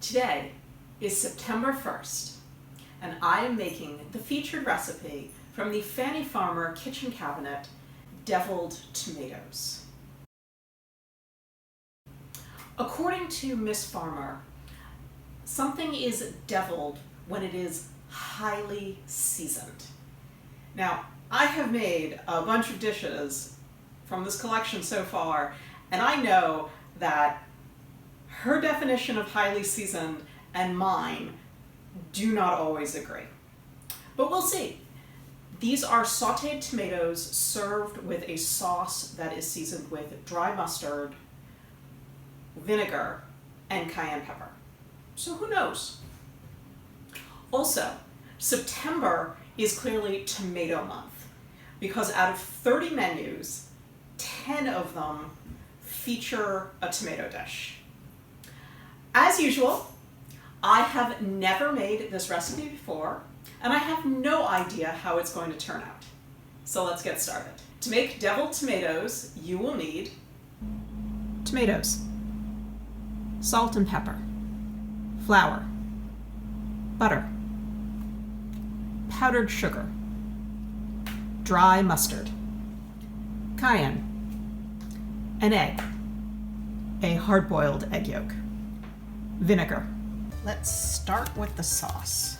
Today is September 1st, and I am making the featured recipe from the Fannie Farmer kitchen cabinet, deviled tomatoes. According to Miss Farmer, something is deviled when it is highly seasoned. Now, I have made a bunch of dishes from this collection so far, and I know that her definition of highly seasoned and mine do not always agree. But we'll see. These are sauteed tomatoes served with a sauce that is seasoned with dry mustard, vinegar, and cayenne pepper. So who knows? Also, September is clearly tomato month because out of 30 menus, 10 of them feature a tomato dish. As usual, I have never made this recipe before, and I have no idea how it's going to turn out. So let's get started. To make deviled tomatoes, you will need tomatoes, salt and pepper, flour, butter, powdered sugar, dry mustard, cayenne, an egg, a hard-boiled egg yolk, vinegar. Let's start with the sauce.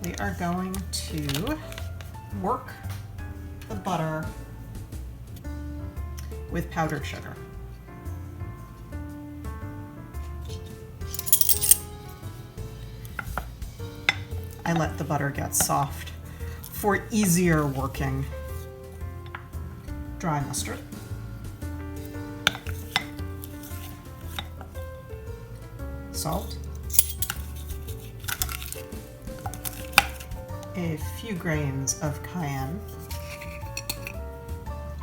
We are going to work the butter with powdered sugar. I let the butter get soft for easier working. Dry mustard. Salt. A few grains of cayenne.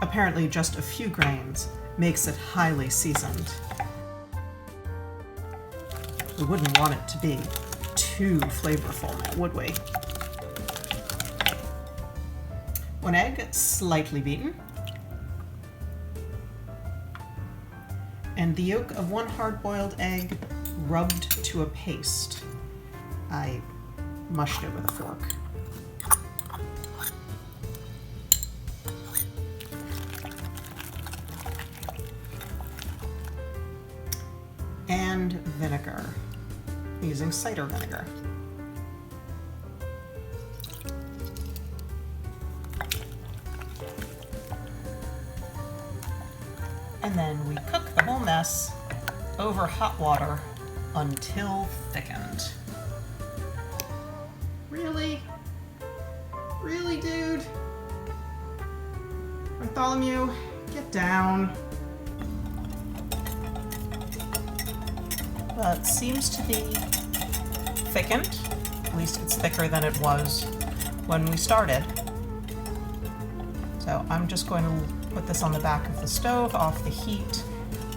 Apparently just a few grains makes it highly seasoned. We wouldn't want it to be too flavorful now, would we? One egg, slightly beaten. And the yolk of one hard-boiled egg rubbed to a paste. I mushed it with a fork. And vinegar, using cider vinegar. And then we cook the whole mess over hot water until thickened. Really? Really, dude? Bartholomew, get down. Well, it seems to be thickened. At least it's thicker than it was when we started. So I'm just going to put this on the back of the stove, off the heat,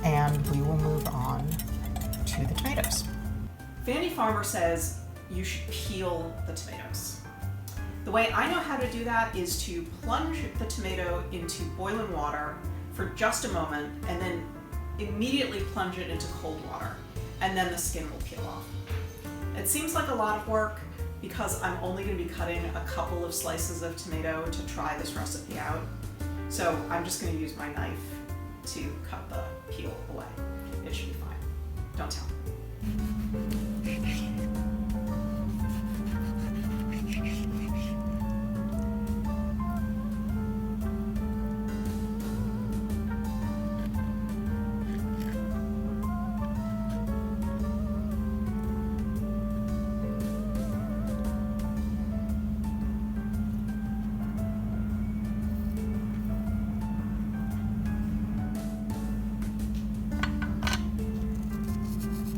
and we will move on to the tomatoes. Fannie Farmer says you should peel the tomatoes. The way I know how to do that is to plunge the tomato into boiling water for just a moment and then immediately plunge it into cold water, and then the skin will peel off. It seems like a lot of work because I'm only going to be cutting a couple of slices of tomato to try this recipe out. So I'm just going to use my knife to cut the peel away. It should be fine. Don't tell.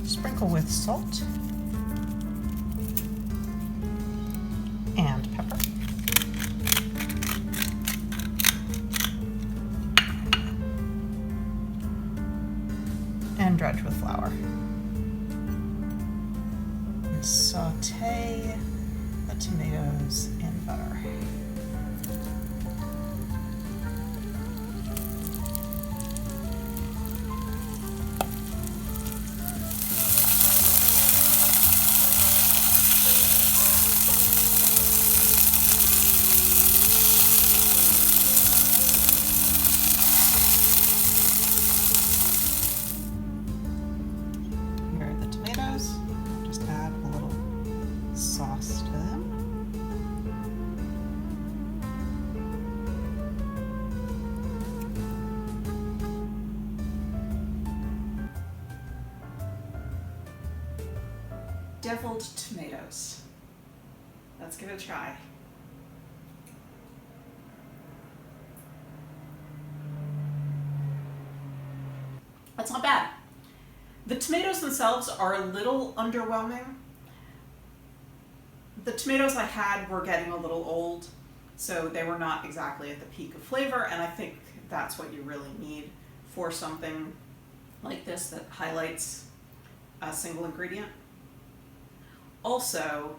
Sprinkle with salt and pepper. And dredge with flour. And saute the tomatoes in butter. deviled tomatoes. Let's give it a try. That's not bad. The tomatoes themselves are a little underwhelming. The tomatoes I had were getting a little old, so they were not exactly at the peak of flavor, and I think that's what you really need for something like this that highlights a single ingredient. Also,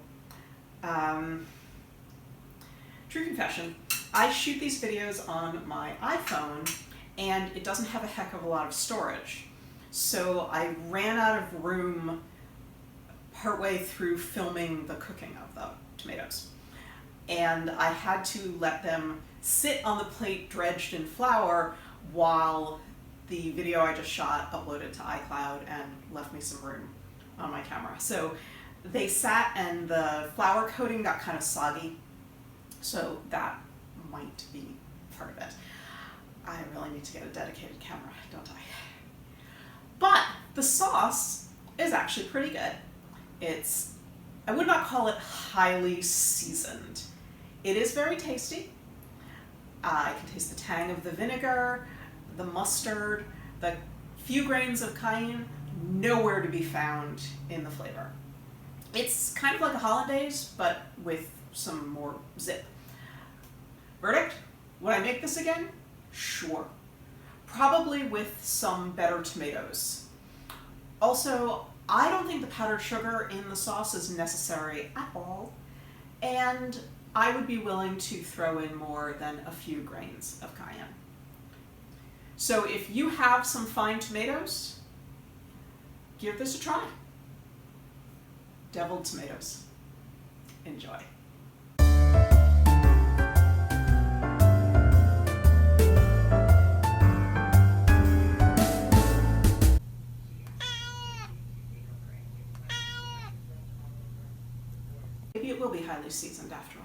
true confession, I shoot these videos on my iPhone and it doesn't have a heck of a lot of storage. So I ran out of room partway through filming the cooking of the tomatoes. And I had to let them sit on the plate dredged in flour while the video I just shot uploaded to iCloud and left me some room on my camera. So they sat and the flour coating got kind of soggy, so that might be part of it. I really need to get a dedicated camera, don't I? But the sauce is actually pretty good. I would not call it highly seasoned. It is very tasty. I can taste the tang of the vinegar, the mustard, the few grains of cayenne, nowhere to be found in the flavor. It's kind of like a hollandaise, but with some more zip. Verdict? Would I make this again? Sure. Probably with some better tomatoes. Also, I don't think the powdered sugar in the sauce is necessary at all, and I would be willing to throw in more than a few grains of cayenne. So if you have some fine tomatoes, give this a try. Deviled tomatoes. Enjoy. Maybe it will be highly seasoned after